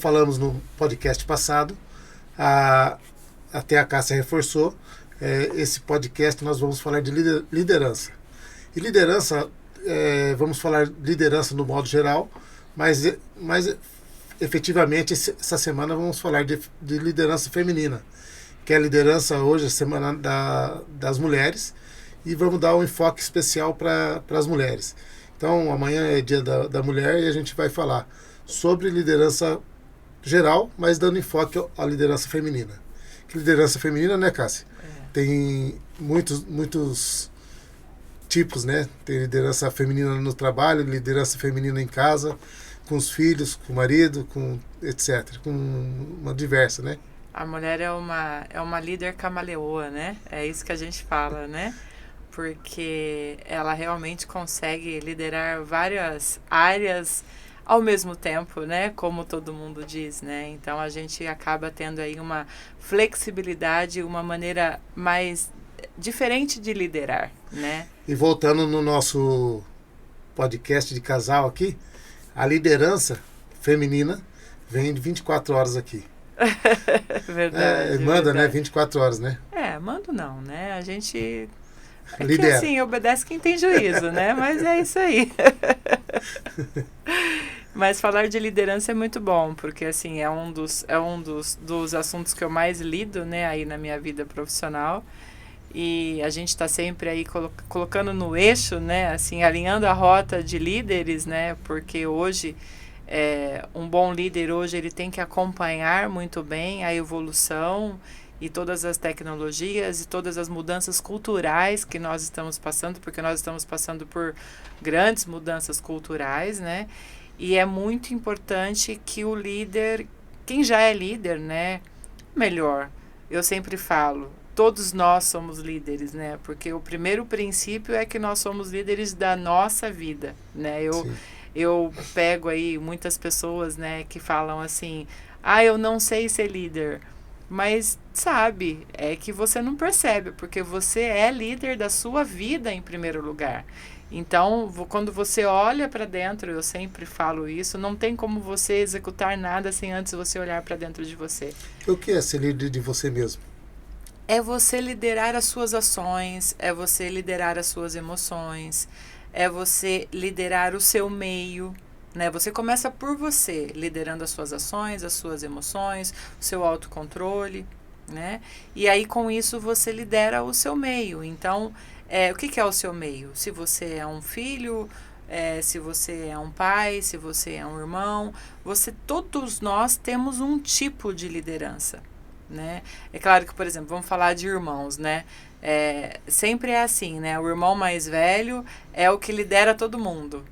falamos no podcast passado, até a Cássia reforçou, esse podcast nós vamos falar de liderança. E liderança, vamos falar de liderança no modo geral, mas efetivamente essa semana vamos falar de liderança feminina, que é a liderança hoje, a semana das mulheres, e vamos dar um enfoque especial para as mulheres. Então amanhã é dia da mulher e a gente vai falar sobre liderança geral, mas dando enfoque à liderança feminina. Que liderança feminina, né, Cássia? Tem muitos tipos, né? Tem liderança feminina no trabalho, liderança feminina em casa, com os filhos, com o marido, com etc. Com uma diversa, né? A mulher é uma líder camaleoa, né? É isso que a gente fala, né? Porque ela realmente consegue liderar várias áreas ao mesmo tempo, né? Como todo mundo diz, né? Então a gente acaba tendo aí uma flexibilidade, uma maneira mais diferente de liderar, né? E voltando no nosso podcast de casal aqui, a liderança feminina vem de 24 horas aqui. Verdade. Manda, verdade. né? 24 horas, né? Mando não, né? A gente... lidera. Que assim, obedece quem tem juízo, né? Mas é isso aí. Mas falar de liderança é muito bom, porque assim, é um dos assuntos que eu mais lido, né, aí na minha vida profissional. E a gente está sempre aí colocando no eixo, né, assim, alinhando a rota de líderes, né, porque hoje, um bom líder hoje, ele tem que acompanhar muito bem a evolução e todas as tecnologias e todas as mudanças culturais que nós estamos passando, porque nós estamos passando por grandes mudanças culturais, né, e é muito importante que o líder, quem já é líder, né, melhor, eu sempre falo, todos nós somos líderes, né? Porque o primeiro princípio é que nós somos líderes da nossa vida, né? Eu pego aí muitas pessoas, né, que falam assim, eu não sei ser líder. Mas, sabe, é que você não percebe, porque você é líder da sua vida em primeiro lugar. Então, quando você olha para dentro, eu sempre falo isso, não tem como você executar nada sem antes você olhar para dentro de você. O que é ser líder de você mesmo? É você liderar as suas ações, é você liderar as suas emoções, é você liderar o seu meio, né? Você começa por você, liderando as suas ações, as suas emoções, o seu autocontrole, né? E aí com isso você lidera o seu meio. Então, o que é o seu meio? Se você é um filho, se você é um pai, se você é um irmão, todos nós temos um tipo de liderança. Né? É claro que, por exemplo, vamos falar de irmãos, né? Sempre é assim, né? O irmão mais velho é o que lidera todo mundo.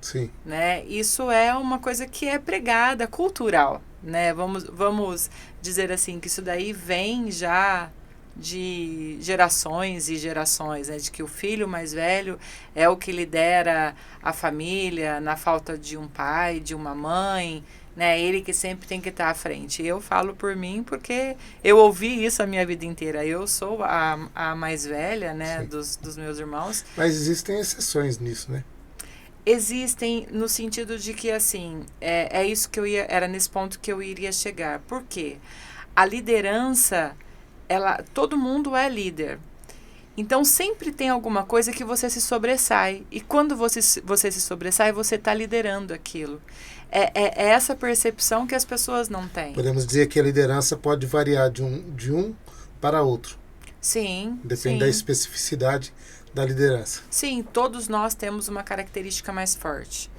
Sim. Né? Isso é uma coisa que é pregada, cultural, né? Vamos dizer assim, que isso daí vem já de gerações e gerações, né? De que o filho mais velho é o que lidera a família na falta de um pai, de uma mãe, né? Ele que sempre tem que estar à frente. Eu falo por mim porque eu ouvi isso a minha vida inteira. Eu sou a mais velha, né, dos meus irmãos. Mas existem exceções nisso, né? Existem no sentido de que, assim, é isso que era nesse ponto que eu iria chegar. Por quê? A liderança, todo mundo é líder. Então, sempre tem alguma coisa que você se sobressai. E quando você se sobressai, você está liderando aquilo. É essa percepção que as pessoas não têm. Podemos dizer que a liderança pode variar de um para outro. Sim. Depende da especificidade da liderança. Sim, todos nós temos uma característica mais forte.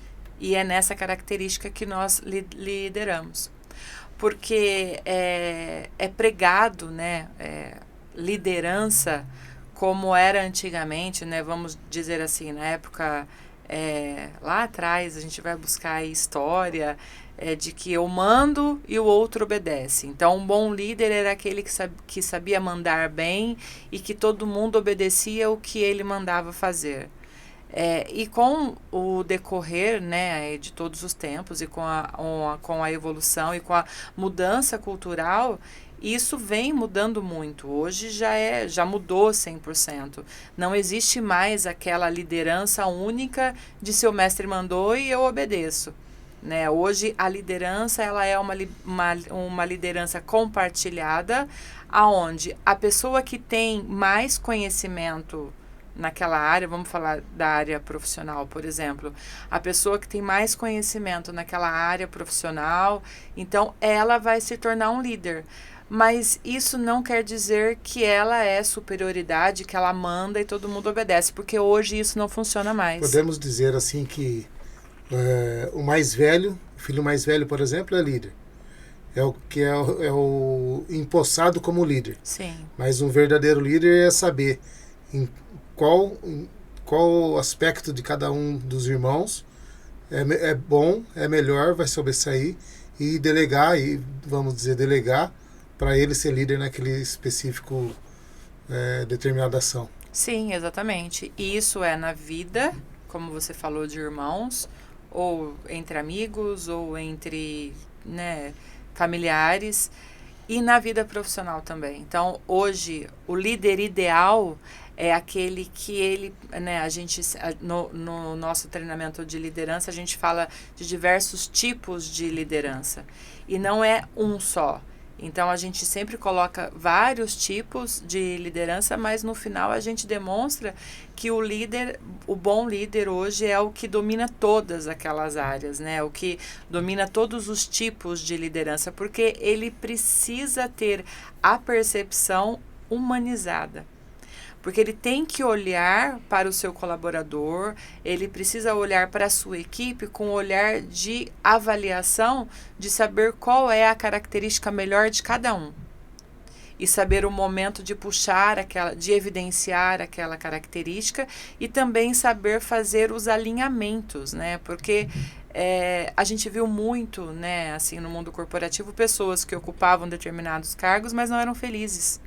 E é nessa característica que nós lideramos. Porque é pregado, né, liderança como era antigamente, né, vamos dizer assim, na época... lá atrás a gente vai buscar a história de que eu mando e o outro obedece. Então, um bom líder era aquele que sabia mandar bem e que todo mundo obedecia o que ele mandava fazer. E com o decorrer, né, de todos os tempos e com a evolução e com a mudança cultural, isso vem mudando muito. Hoje já mudou 100%. Não existe mais aquela liderança única de seu mestre mandou e eu obedeço. né? Hoje a liderança ela é uma liderança compartilhada, aonde a pessoa que tem mais conhecimento naquela área, vamos falar da área profissional, por exemplo, a pessoa que tem mais conhecimento naquela área profissional, então ela vai se tornar um líder. Mas isso não quer dizer que ela é superioridade, que ela manda e todo mundo obedece, porque hoje isso não funciona mais. Podemos dizer assim que o mais velho, o filho mais velho, por exemplo, é líder. É o empossado como líder. Sim. Mas um verdadeiro líder é saber em qual aspecto de cada um dos irmãos é bom, é melhor, vai sobressair e delegar, delegar para ele ser líder naquele específico determinada ação. Sim, exatamente. E isso é na vida, como você falou, de irmãos, ou entre amigos, ou entre, né, familiares, e na vida profissional também. Então, hoje, o líder ideal é aquele que ele, né, no nosso treinamento de liderança, a gente fala de diversos tipos de liderança. E não é um só. Então, a gente sempre coloca vários tipos de liderança, mas no final a gente demonstra que o bom líder hoje é o que domina todas aquelas áreas, né? O que domina todos os tipos de liderança, porque ele precisa ter a percepção humanizada. Porque ele tem que olhar para o seu colaborador, ele precisa olhar para a sua equipe com um olhar de avaliação, de saber qual é a característica melhor de cada um. E saber o momento de puxar de evidenciar aquela característica e também saber fazer os alinhamentos, né? Porque a gente viu muito, né, assim, no mundo corporativo, pessoas que ocupavam determinados cargos, mas não eram felizes.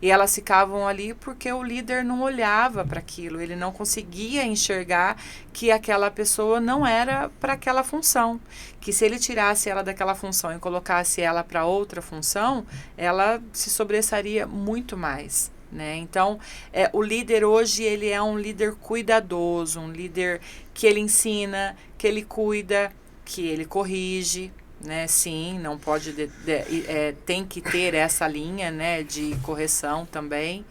E elas ficavam ali porque o líder não olhava para aquilo, ele não conseguia enxergar que aquela pessoa não era para aquela função. Que se ele tirasse ela daquela função e colocasse ela para outra função, ela se sobressaria muito mais. Né? Então, o líder hoje ele é um líder cuidadoso, um líder que ele ensina, que ele cuida, que ele corrige. Né, sim, não pode tem que ter essa linha, né, de correção também.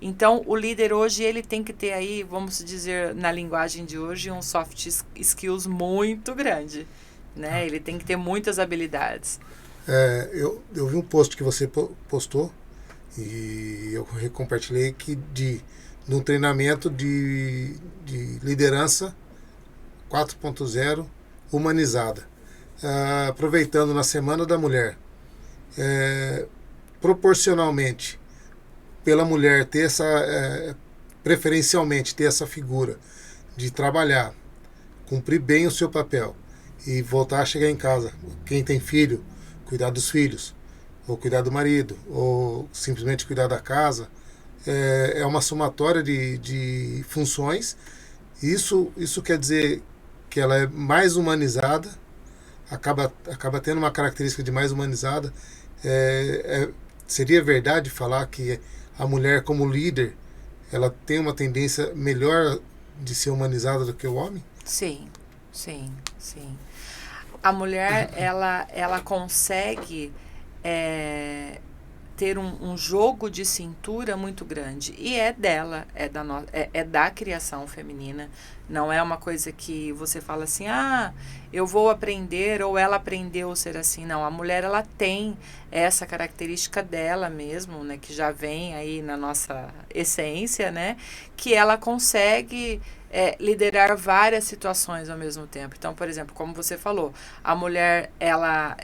Então, o líder hoje ele tem que ter aí, vamos dizer, na linguagem de hoje, um soft skills muito grande, né? Ele tem que ter muitas habilidades. Eu vi um post que você postou e eu compartilhei de um treinamento de liderança 4.0 humanizada. Aproveitando na Semana da Mulher, proporcionalmente, pela mulher ter preferencialmente ter essa figura de trabalhar, cumprir bem o seu papel e voltar a chegar em casa, quem tem filho, cuidar dos filhos, ou cuidar do marido, ou simplesmente cuidar da casa, é uma somatória de funções. Isso quer dizer que ela é mais humanizada, acaba tendo uma característica de mais humanizada. Seria verdade falar que a mulher como líder ela tem uma tendência melhor de ser humanizada do que o homem? Sim. A mulher ela consegue ter um jogo de cintura muito grande. E é dela, é da criação feminina. Não é uma coisa que você fala assim, eu vou aprender ou ela aprendeu a ser assim. Não, a mulher ela tem essa característica dela mesmo, né, que já vem aí na nossa essência, né, que ela consegue liderar várias situações ao mesmo tempo. Então, por exemplo, como você falou, a mulher ela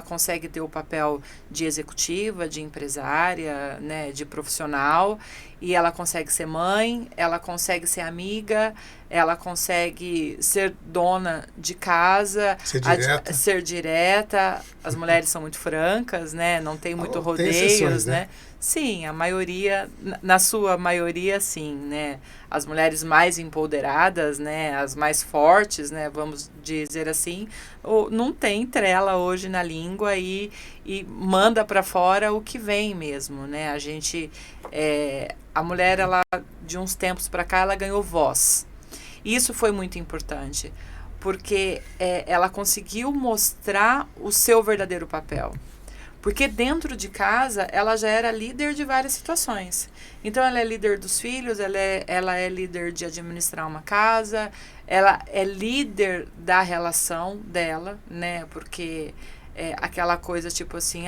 consegue ter o papel de executiva, de empresária, né, de profissional, e ela consegue ser mãe, ela consegue ser amiga, ela consegue ser dona de casa, ser direta. As mulheres são muito francas, né? Não tem muito rodeios, tem exceções, né? Sim, a maioria, na sua maioria, sim, né? As mulheres mais empoderadas, né? As mais fortes, né? Vamos dizer assim, não tem trela hoje na língua e manda para fora o que vem mesmo, né? A mulher, ela, de uns tempos para cá, ela ganhou voz. Isso foi muito importante. porque ela conseguiu mostrar o seu verdadeiro papel. Porque dentro de casa, ela já era líder de várias situações. Então, ela é líder dos filhos, ela é líder de administrar uma casa, ela é líder da relação dela, né? Porque aquela coisa tipo assim,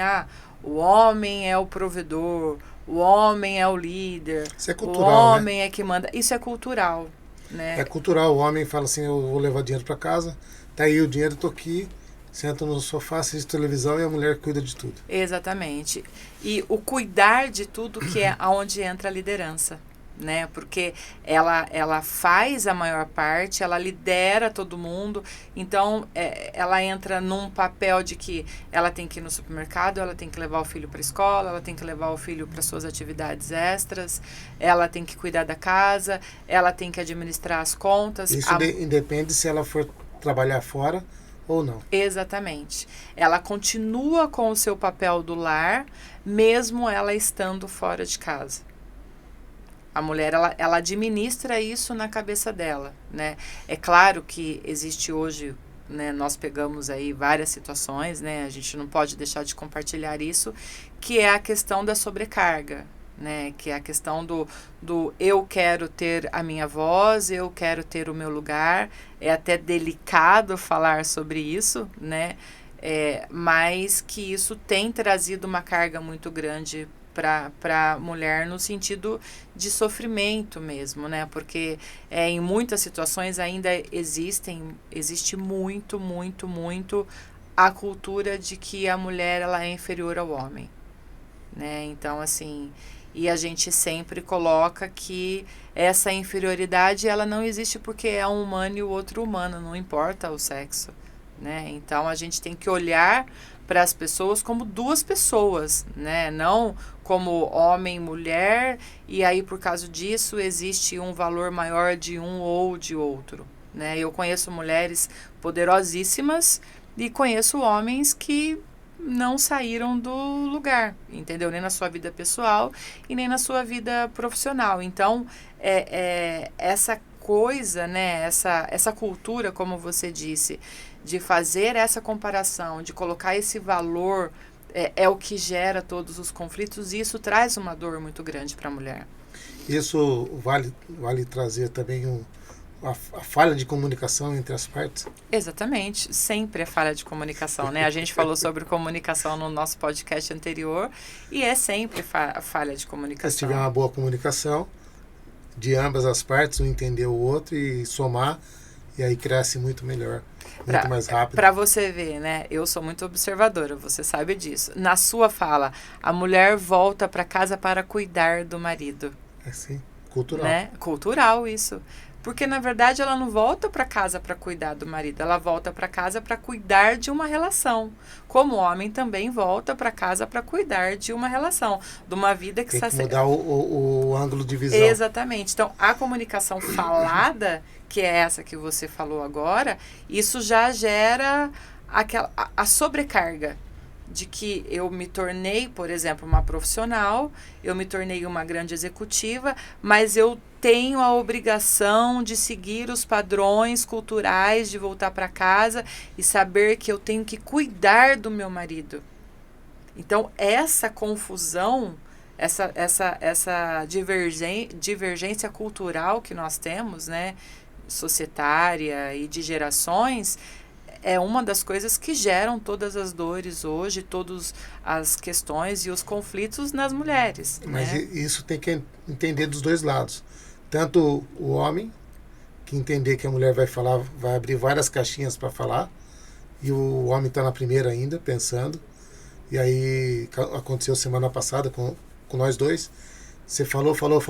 o homem é o provedor, o homem é o líder, Isso é cultural, o homem né? é que manda. Isso é cultural, né? É cultural, o homem fala assim, eu vou levar dinheiro para casa, tá aí o dinheiro, eu tô aqui, sento no sofá, assisto televisão e a mulher cuida de tudo. Exatamente. E o cuidar de tudo que é aonde entra a liderança, né? Porque ela faz a maior parte, ela lidera todo mundo, então ela entra num papel de que ela tem que ir no supermercado, ela tem que levar o filho para a escola, ela tem que levar o filho para suas atividades extras, ela tem que cuidar da casa, ela tem que administrar as contas. Isso independe se ela for trabalhar fora ou não. Exatamente. Ela continua com o seu papel do lar, mesmo ela estando fora de casa. A mulher, ela administra isso na cabeça dela, né? É claro que existe hoje, né, nós pegamos aí várias situações, né? A gente não pode deixar de compartilhar isso, que é a questão da sobrecarga, né? Que é a questão do eu quero ter a minha voz, eu quero ter o meu lugar. É até delicado falar sobre isso, né? Mas que isso tem trazido uma carga muito grande para a mulher no sentido de sofrimento mesmo, né? Porque em muitas situações ainda existe muito, muito, muito a cultura de que a mulher ela é inferior ao homem, né? Então, assim, e a gente sempre coloca que essa inferioridade ela não existe porque é um humano e o outro humano, não importa o sexo, né? Então a gente tem que olhar para as pessoas como duas pessoas, né? Não como homem e mulher, e aí por causa disso existe um valor maior de um ou de outro, né? Eu conheço mulheres poderosíssimas e conheço homens que não saíram do lugar, entendeu? Nem na sua vida pessoal e nem na sua vida profissional. Então, essa coisa, né? Essa cultura, como você disse, de fazer essa comparação, de colocar esse valor, é o que gera todos os conflitos, e isso traz uma dor muito grande para a mulher. Isso vale trazer também a falha de comunicação entre as partes? Exatamente, sempre é falha de comunicação, né? A gente falou sobre comunicação no nosso podcast anterior e é sempre falha de comunicação. Se tiver uma boa comunicação de ambas as partes, um entender o outro e somar, e aí cresce muito melhor, muito mais rápido. Para você ver, né? Eu sou muito observadora, você sabe disso. Na sua fala, a mulher volta para casa para cuidar do marido. É sim, cultural. Né? Cultural isso. Porque, na verdade, ela não volta para casa para cuidar do marido, ela volta para casa para cuidar de uma relação. Como o homem também volta para casa para cuidar de uma relação, de uma vida que tem que mudar o ângulo de visão. Exatamente. Então, a comunicação falada, que é essa que você falou agora, isso já gera a sobrecarga de que eu me tornei, por exemplo, uma profissional, eu me tornei uma grande executiva, mas eu tenho a obrigação de seguir os padrões culturais, de voltar para casa e saber que eu tenho que cuidar do meu marido. Então, essa confusão, essa divergência cultural que nós temos, né, societária e de gerações, é uma das coisas que geram todas as dores hoje, todas as questões e os conflitos nas mulheres. Mas né? Isso tem que entender dos dois lados. Tanto o homem, que entender que a mulher vai falar, vai abrir várias caixinhas para falar, e o homem está na primeira ainda, pensando. E aí aconteceu semana passada com nós dois. Você falou. Você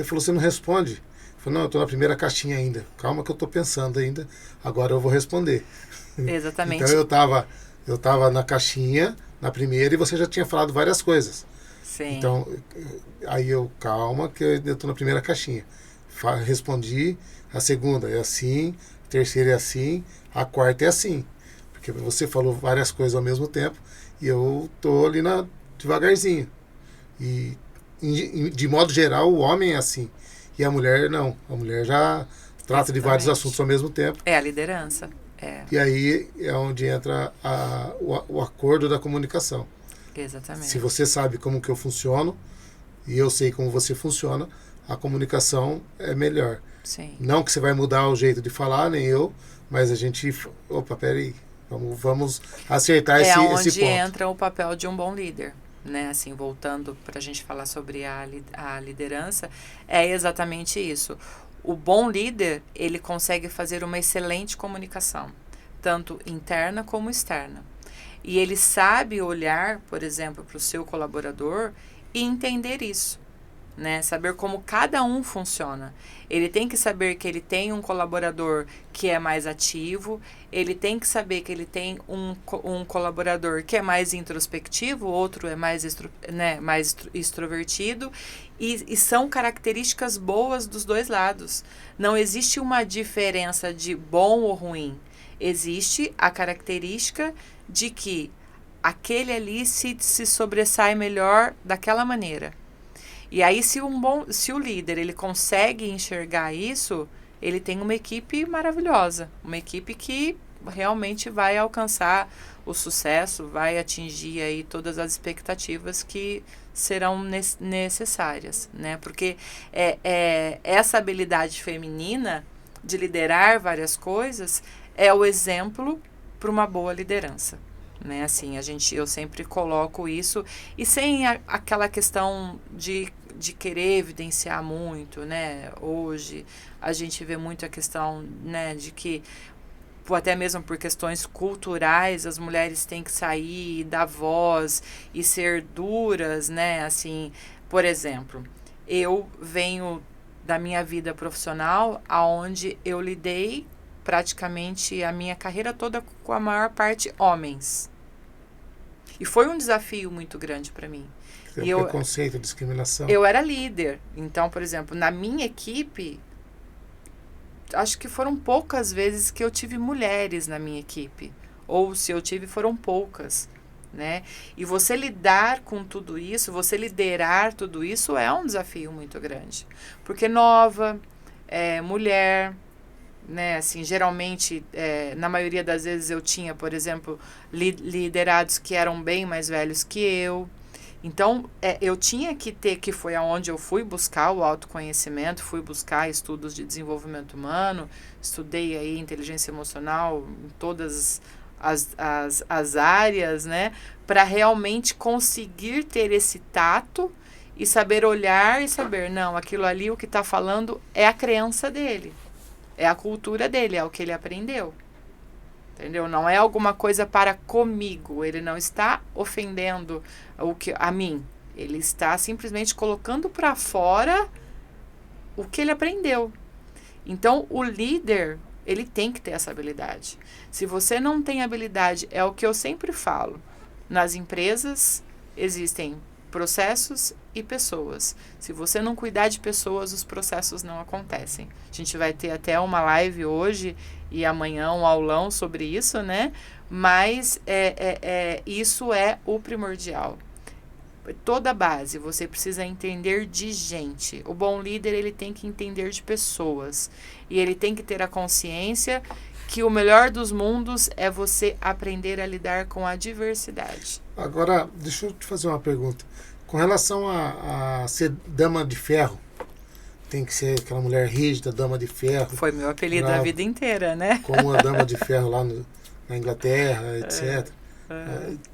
falou, você não responde. Eu falei, não, eu estou na primeira caixinha ainda. Calma que eu estou pensando ainda. Agora eu vou responder. Exatamente. Então eu tava na caixinha, na primeira, e você já tinha falado várias coisas. Sim. Então, aí calma que eu estou na primeira caixinha. Respondi, a segunda é assim, a terceira é assim, a quarta é assim. Porque você falou várias coisas ao mesmo tempo e eu tô ali devagarzinho. De modo geral, o homem é assim. E a mulher não. A mulher já trata de vários Exatamente. assuntos ao mesmo tempo. É a liderança. É, E aí é onde entra o acordo da comunicação. Se exatamente. você sabe como que eu funciono e eu sei como você funciona, a comunicação é melhor. Sim. Não que você vai mudar o jeito de falar, nem eu, mas a gente... Opa, peraí. Vamos acertar É esse onde ponto. entra o papel de um bom líder. Né, assim, voltando para a gente falar sobre a liderança, é exatamente isso. O bom líder, ele consegue fazer uma excelente comunicação, tanto interna como externa. E ele sabe olhar, por exemplo, para o seu colaborador e entender isso. Né? Saber como cada um funciona. Ele tem que saber que ele tem um colaborador que é mais ativo, ele tem que saber que ele tem um colaborador que é mais introspectivo, outro é mais, mais extrovertido, e são características boas dos dois lados. Não existe uma diferença de bom ou ruim. Existe a característica de que aquele ali se sobressai melhor daquela maneira. E aí, se o líder ele consegue enxergar isso, ele tem uma equipe maravilhosa, uma equipe que realmente vai alcançar o sucesso, vai atingir aí todas as expectativas que serão necessárias, né? Porque essa habilidade feminina de liderar várias coisas é o exemplo para uma boa liderança. Né, assim, eu sempre coloco isso e sem aquela questão de querer evidenciar muito, né? Hoje a gente vê muito a questão, né, de que até mesmo por questões culturais as mulheres têm que sair, dar voz e ser duras, né? Assim, por exemplo, eu venho da minha vida profissional aonde eu lidei praticamente a minha carreira toda com a maior parte homens. E foi um desafio muito grande para mim. Tem E preconceito, discriminação. eu era líder. Então, por exemplo, na minha equipe, acho que foram poucas vezes que eu tive mulheres na minha equipe. Ou se eu tive, foram poucas. Né? E você lidar com tudo isso, você liderar tudo isso é um desafio muito grande. Porque nova, mulher, né, assim, geralmente, na maioria das vezes eu tinha, por exemplo, liderados que eram bem mais velhos que eu. Então, eu tinha que foi aonde eu fui buscar o autoconhecimento, fui buscar estudos de desenvolvimento humano, estudei aí inteligência emocional em todas as áreas, né, para realmente conseguir ter esse tato e saber olhar e saber, não, aquilo ali, o que está falando é a crença dele. É a cultura dele, é o que ele aprendeu. Entendeu? Não é alguma coisa para comigo. Ele não está ofendendo a mim. Ele está simplesmente colocando para fora o que ele aprendeu. Então, o líder, ele tem que ter essa habilidade. Se você não tem habilidade, é o que eu sempre falo. Nas empresas, existem processos e pessoas. Se você não cuidar de pessoas, os processos não acontecem. A gente vai ter até uma live hoje e amanhã um aulão sobre isso, né? Mas isso é o primordial. Toda a base, você precisa entender de gente. O bom líder, ele tem que entender de pessoas. E ele tem que ter a consciência que o melhor dos mundos é você aprender a lidar com a diversidade. Agora, deixa eu te fazer uma pergunta. Com relação a ser dama de ferro, tem que ser aquela mulher rígida, dama de ferro. Foi meu apelido a vida inteira, né? Como a dama de ferro lá na Inglaterra, etc.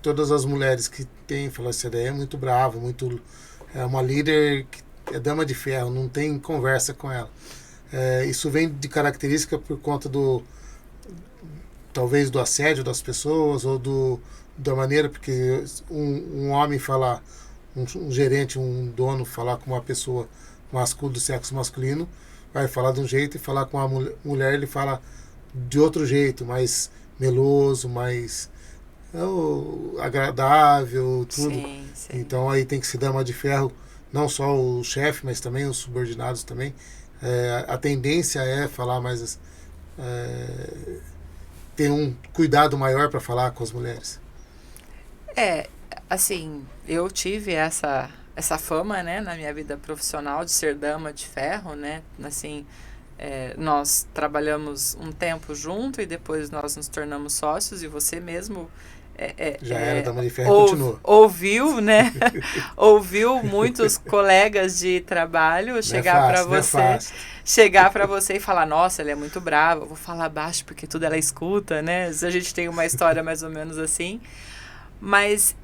Todas as mulheres que têm, falam, essa daí é muito brava, é uma líder que é dama de ferro, não tem conversa com ela. Isso vem de característica por conta talvez do assédio das pessoas ou da maneira, porque um homem falar, um gerente, um dono falar com uma pessoa do sexo masculino, vai falar de um jeito e falar com a mulher ele fala de outro jeito, mais meloso, mais agradável, tudo. Sim, sim. Então aí tem que se dar uma de ferro, não só o chefe, mas também os subordinados também. A tendência é falar mais... ter um cuidado maior para falar com as mulheres. Assim, eu tive essa fama, né, na minha vida profissional de ser dama de ferro, né, assim, Nós trabalhamos um tempo junto e depois nós nos tornamos sócios e você mesmo já era da Mãe de Ferro, continua. Ouviu, né? Ouviu muitos colegas de trabalho chegar para você, chegar para você e falar: nossa, ela é muito brava, vou falar baixo porque tudo ela escuta, né? A gente tem uma história mais ou menos assim, mas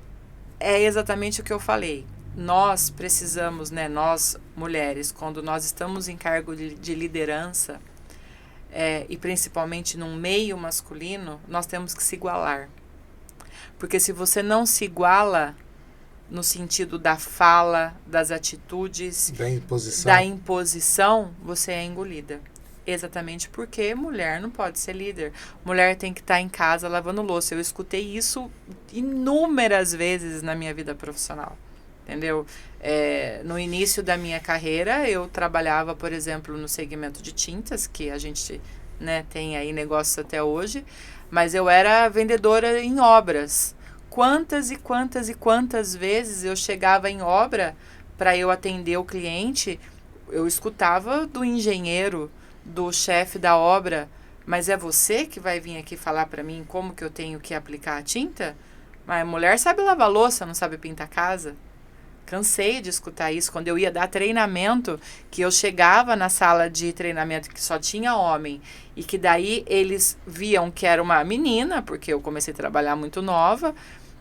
é exatamente o que eu falei. Nós precisamos, né? Nós mulheres, quando nós estamos em cargo de liderança e principalmente num meio masculino, nós temos que se igualar. Porque se você não se iguala no sentido da fala, das atitudes, da imposição, você é engolida. Exatamente porque mulher não pode ser líder. Mulher tem que estar em casa lavando louça. Eu escutei isso inúmeras vezes na minha vida profissional. Entendeu? No início da minha carreira, eu trabalhava, por exemplo, no segmento de tintas, que a gente, né, tem aí negócios até hoje, mas eu era vendedora em obras. Quantas e quantas e quantas vezes eu chegava em obra para eu atender o cliente, eu escutava do engenheiro, do chefe da obra: mas é você que vai vir aqui falar para mim como que eu tenho que aplicar a tinta? Mas a mulher sabe lavar louça, não sabe pintar casa. Cansei de escutar isso. Quando eu ia dar treinamento, que eu chegava na sala de treinamento que só tinha homem, e que daí eles viam que era uma menina, porque eu comecei a trabalhar muito nova,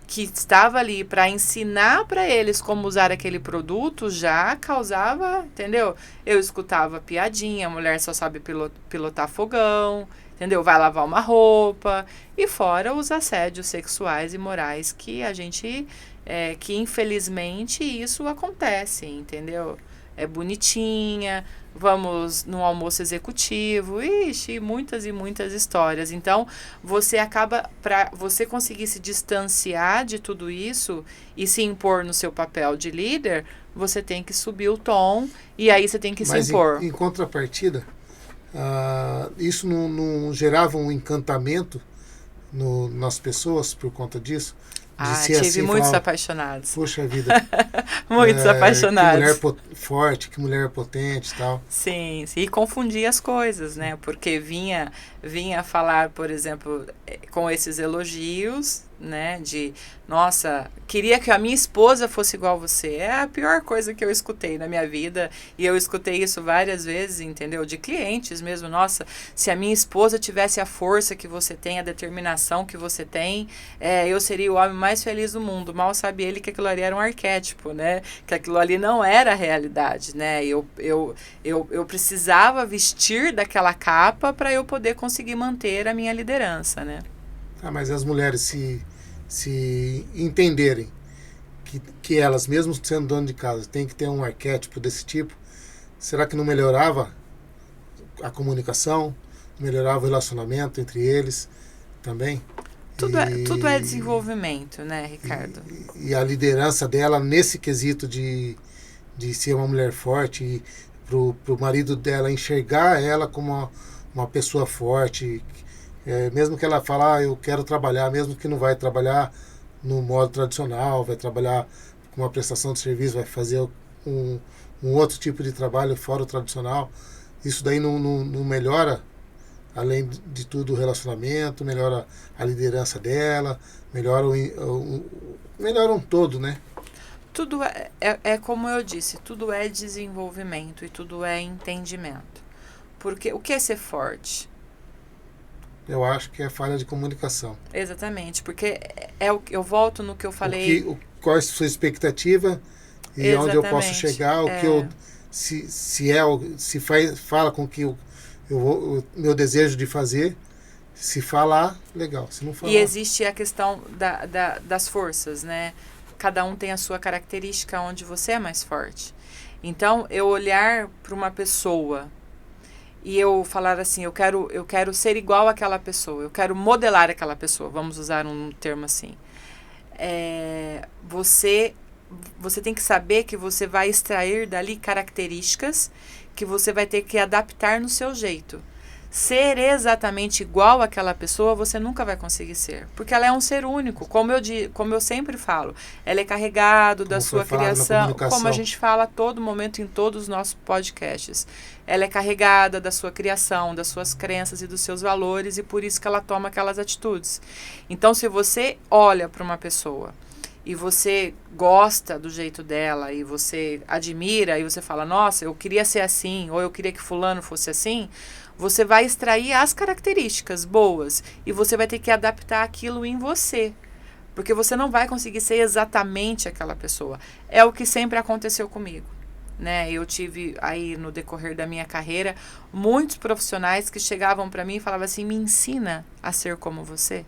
que estava ali para ensinar para eles como usar aquele produto, já causava, entendeu? Eu escutava piadinha: a mulher só sabe pilotar fogão, entendeu? Vai lavar uma roupa, e fora os assédios sexuais e morais que a gente... que infelizmente isso acontece, entendeu? É bonitinha, vamos no almoço executivo, ixi, muitas e muitas histórias. Então, você acaba, para você conseguir se distanciar de tudo isso e se impor no seu papel de líder, você tem que subir o tom e aí você tem que se impor. Em contrapartida, isso não gerava um encantamento nas pessoas por conta disso? Tive assim, muitos apaixonados. Poxa vida. Muitos apaixonados. Que mulher forte, que mulher potente e tal. Sim, e confundia as coisas, né? Porque vinha falar, por exemplo, com esses elogios, né? De, nossa, queria que a minha esposa fosse igual a você. É a pior coisa que eu escutei na minha vida. E eu escutei isso várias vezes, entendeu? De clientes mesmo. Nossa, se a minha esposa tivesse a força que você tem, a determinação que você tem, eu seria o homem mais feliz do mundo. Mal sabe ele que aquilo ali era um arquétipo, né? Que aquilo ali não era a realidade, né? Eu precisava vestir daquela capa para eu poder conseguir manter a minha liderança, né? Mas as mulheres se entenderem que elas, mesmo sendo donas de casa, têm que ter um arquétipo desse tipo, será que não melhorava a comunicação, melhorava o relacionamento entre eles também? Tudo é desenvolvimento, né, Ricardo? E a liderança dela nesse quesito de ser uma mulher forte, e pro marido dela enxergar ela como uma pessoa forte, mesmo que ela fale: eu quero trabalhar, mesmo que não vai trabalhar no modo tradicional, vai trabalhar com uma prestação de serviço, vai fazer um outro tipo de trabalho fora o tradicional, isso daí não melhora, além de tudo, o relacionamento, melhora a liderança dela, melhora um todo, né? Tudo é como eu disse, tudo é desenvolvimento e tudo é entendimento. Porque o que é ser forte? Eu acho que é falha de comunicação. Exatamente, porque eu volto no que eu falei. Qual é a sua expectativa e exatamente, onde eu posso chegar, o que eu fala com que o meu desejo de fazer, se falar, legal, se não falar. E existe a questão das forças, né? Cada um tem a sua característica onde você é mais forte. Então, eu olhar para uma pessoa e eu falar assim: eu quero ser igual àquela pessoa, eu quero modelar aquela pessoa, vamos usar um termo assim. Você tem que saber que você vai extrair dali características que você vai ter que adaptar no seu jeito. ser exatamente igual àquela pessoa, você nunca vai conseguir ser. Porque ela é um ser único. Como eu sempre falo, ela é carregado da sua criação, como a gente fala a todo momento em todos os nossos podcasts. Ela é carregada da sua criação, das suas crenças e dos seus valores, e por isso que ela toma aquelas atitudes. Então, se você olha para uma pessoa e você gosta do jeito dela, e você admira, e você fala, nossa, eu queria ser assim, ou eu queria que fulano fosse assim, você vai extrair as características boas e você vai ter que adaptar aquilo em você. Porque você não vai conseguir ser exatamente aquela pessoa. É o que sempre aconteceu comigo. Né? Eu tive aí no decorrer da minha carreira muitos profissionais que chegavam para mim e falavam assim, me ensina a ser como você.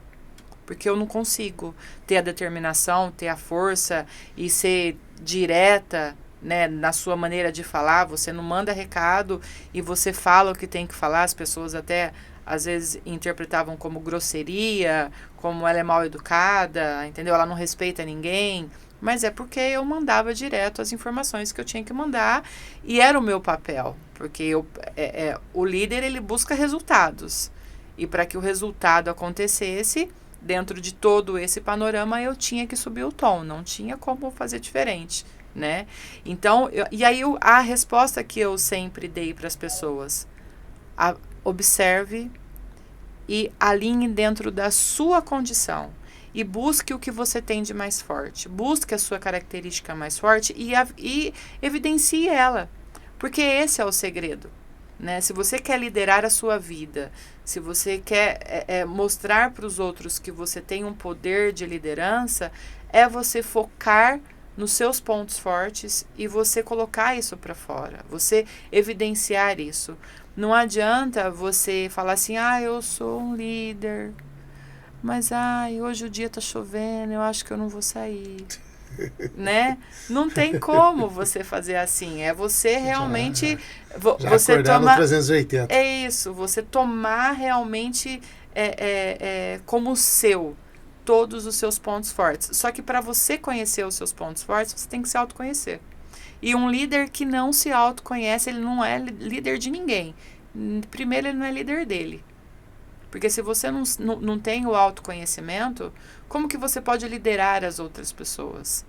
Porque eu não consigo ter a determinação, ter a força e ser direta, né, na sua maneira de falar. Você não manda recado e você fala o que tem que falar. As pessoas até às vezes interpretavam como grosseria, como ela é mal educada, entendeu? Ela não respeita ninguém. Mas é porque eu mandava direto as informações que eu tinha que mandar e era o meu papel. Porque o líder, ele busca resultados. E para que o resultado acontecesse, dentro de todo esse panorama, eu tinha que subir o tom. Não tinha como fazer diferente, né? Então, a resposta que eu sempre dei para as pessoas, observe e alinhe dentro da sua condição e busque o que você tem de mais forte, busque a sua característica mais forte e evidencie ela, porque esse é o segredo, né? Se você quer liderar a sua vida, se você quer mostrar para os outros que você tem um poder de liderança, é você focar nos seus pontos fortes e você colocar isso para fora, você evidenciar isso. Não adianta você falar assim, eu sou um líder, mas hoje o dia tá chovendo, eu acho que eu não vou sair. Né? Não tem como você fazer assim. É você realmente... você tomar 380. É isso, você tomar realmente como seu todos os seus pontos fortes. Só que para você conhecer os seus pontos fortes, você tem que se autoconhecer. E um líder que não se autoconhece, ele não é líder de ninguém. Primeiro, ele não é líder dele. Porque se você não tem o autoconhecimento, como que você pode liderar as outras pessoas?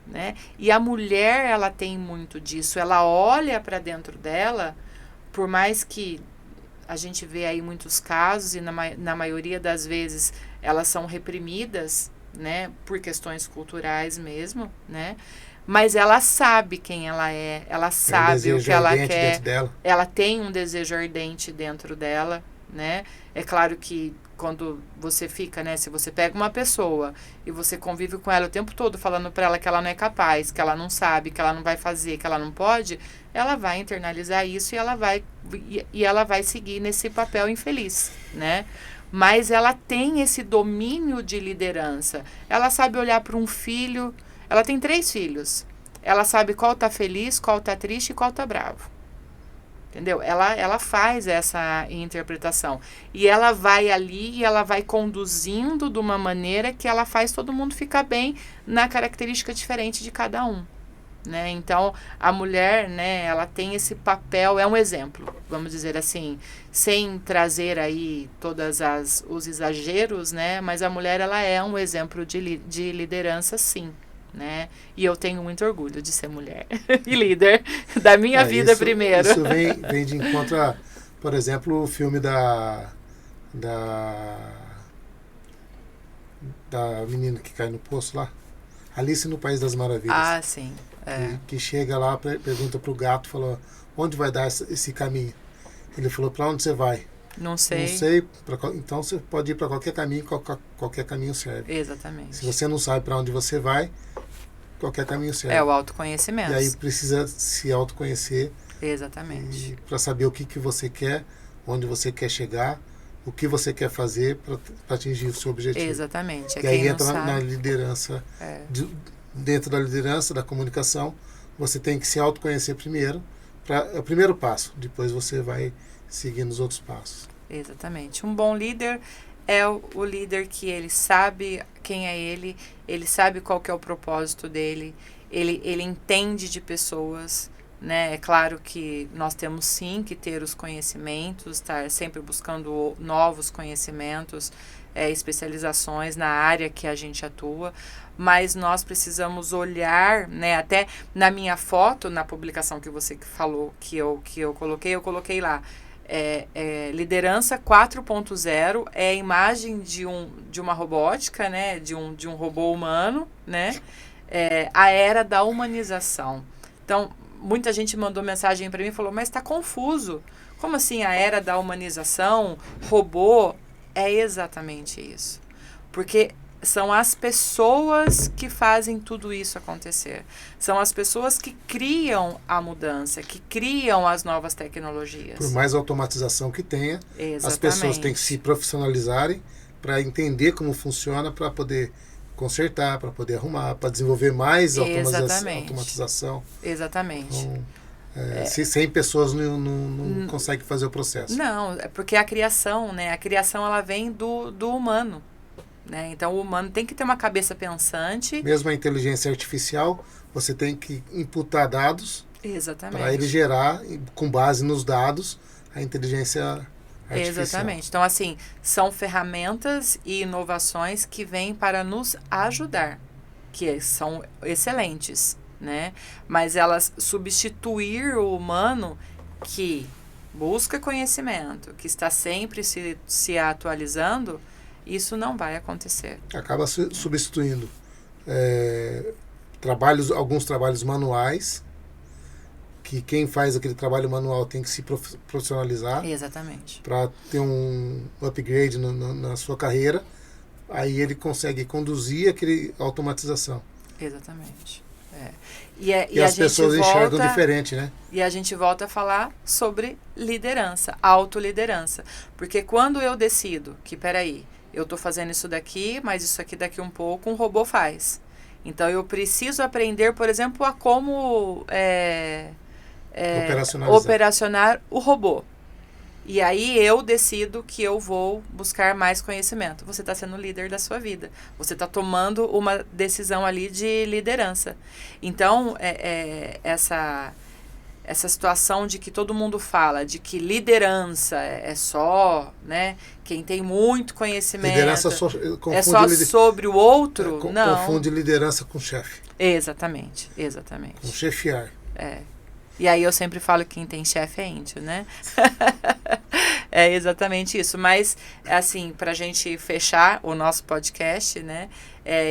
Né? E a mulher, ela tem muito disso. Ela olha para dentro dela, por mais que a gente vê aí muitos casos, e na maioria das vezes elas são reprimidas, né, por questões culturais mesmo, né? Mas ela sabe quem ela é, ela sabe o que ela quer, ela tem um desejo ardente dentro dela, né? É claro que quando você fica, né, se você pega uma pessoa e você convive com ela o tempo todo falando para ela que ela não é capaz, que ela não sabe, que ela não vai fazer, que ela não pode, ela vai internalizar isso e ela vai seguir nesse papel infeliz, né? Mas ela tem esse domínio de liderança. Ela sabe olhar para um filho. Ela tem 3 filhos. Ela sabe qual tá feliz, qual tá triste e qual tá bravo. Entendeu? Ela faz essa interpretação. E ela vai ali e ela vai conduzindo de uma maneira que ela faz todo mundo ficar bem na característica diferente de cada um. Né? Então, a mulher, né, ela tem esse papel, é um exemplo, vamos dizer assim, sem trazer aí todos os exageros, né? Mas a mulher, ela é um exemplo de liderança, sim. Né? E eu tenho muito orgulho de ser mulher e líder da minha vida primeiro. Isso vem de encontro a, por exemplo, o filme da menina que cai no poço lá, Alice no País das Maravilhas. Ah, sim. Que chega lá, pergunta pro gato, falou, onde vai dar esse caminho? Ele falou, para onde você vai? Não sei. Não sei, então você pode ir para qualquer caminho, qualquer caminho serve. Exatamente. Se você não sabe para onde você vai, qualquer caminho serve. É o autoconhecimento. E aí precisa se autoconhecer. Exatamente. Para saber o que você quer, onde você quer chegar, o que você quer fazer para atingir o seu objetivo. Exatamente. E aí entra na liderança. Dentro da liderança, da comunicação, você tem que se autoconhecer primeiro. É o primeiro passo. Depois você vai seguir nos outros passos. Exatamente. Um bom líder é o líder que ele sabe quem é ele sabe qual que é o propósito dele, ele entende de pessoas, né? É claro que nós temos sim que ter os conhecimentos, estar sempre buscando novos conhecimentos, especializações na área que a gente atua, mas nós precisamos olhar, né? Até na minha foto, na publicação que você falou, que eu coloquei lá, liderança 4.0 é a imagem de uma robótica, né? De um robô humano, né? A era da humanização. Então, muita gente mandou mensagem para mim e falou, mas está confuso. Como assim a era da humanização, robô? É exatamente isso. Porque são as pessoas que fazem tudo isso acontecer. São as pessoas que criam a mudança, que criam as novas tecnologias. Por mais automatização que tenha, exatamente. As pessoas têm que se profissionalizarem para entender como funciona, para poder consertar, para poder arrumar, para desenvolver mais automatização. Exatamente. Então, se 100 pessoas não conseguem fazer o processo. Não, é porque a criação, né? A criação ela vem do humano. Né? Então, o humano tem que ter uma cabeça pensante. Mesmo a inteligência artificial, você tem que imputar dados para ele gerar, com base nos dados, a inteligência artificial. Exatamente. Então, assim, são ferramentas e inovações que vêm para nos ajudar, que são excelentes, né? Mas elas substituir o humano que busca conhecimento, que está sempre se atualizando, isso não vai acontecer. Acaba substituindo alguns trabalhos manuais, que quem faz aquele trabalho manual tem que se profissionalizar. Exatamente. Para ter um upgrade na sua carreira, aí ele consegue conduzir aquele automatização. Exatamente. E as pessoas enxergam diferente, né? E a gente volta a falar sobre liderança, autoliderança. Porque quando eu decido que, peraí, eu estou fazendo isso daqui, mas isso aqui daqui um pouco um robô faz. Então, eu preciso aprender, por exemplo, a como operacionar o robô. E aí, eu decido que eu vou buscar mais conhecimento. Você está sendo líder da sua vida. Você está tomando uma decisão ali de liderança. Então, essa situação de que todo mundo fala, de que liderança é só, né, quem tem muito conhecimento, liderança é só sobre o outro, não. Confunde liderança com chefe. Exatamente. Com chefiar. E aí eu sempre falo que quem tem chefe é índio, né? É exatamente isso. Mas, assim, pra gente fechar o nosso podcast, né?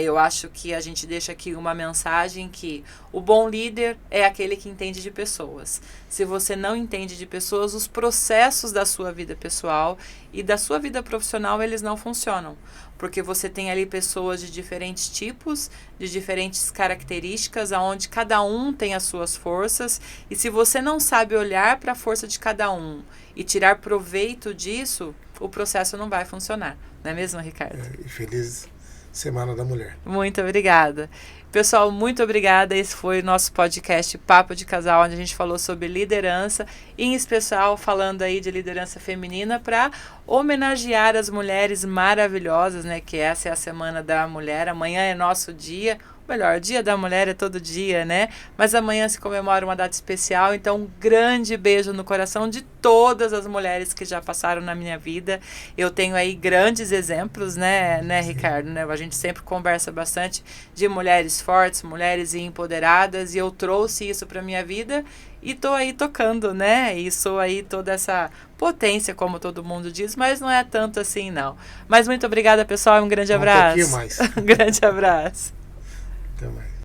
Eu acho que a gente deixa aqui uma mensagem que o bom líder é aquele que entende de pessoas. Se você não entende de pessoas, os processos da sua vida pessoal e da sua vida profissional, eles não funcionam. Porque você tem ali pessoas de diferentes tipos, de diferentes características, onde cada um tem as suas forças. E se você não sabe olhar para a força de cada um e tirar proveito disso, o processo não vai funcionar. Não é mesmo, Ricardo? E feliz Semana da Mulher. Muito obrigada. Pessoal, muito obrigada. Esse foi o nosso podcast Papo de Casal, onde a gente falou sobre liderança, em especial falando aí de liderança feminina para homenagear as mulheres maravilhosas, né? Que essa é a Semana da Mulher. Amanhã é nosso dia. Melhor, o Dia da Mulher é todo dia, né? Mas amanhã se comemora uma data especial, então um grande beijo no coração de todas as mulheres que já passaram na minha vida. Eu tenho aí grandes exemplos, né, Ricardo? Né? A gente sempre conversa bastante de mulheres fortes, mulheres empoderadas, e eu trouxe isso para minha vida e tô aí tocando, né? E sou aí toda essa potência, como todo mundo diz, mas não é tanto assim, não. Mas muito obrigada, pessoal, um grande abraço. Um pouquinho mais. Um grande abraço. Até mais.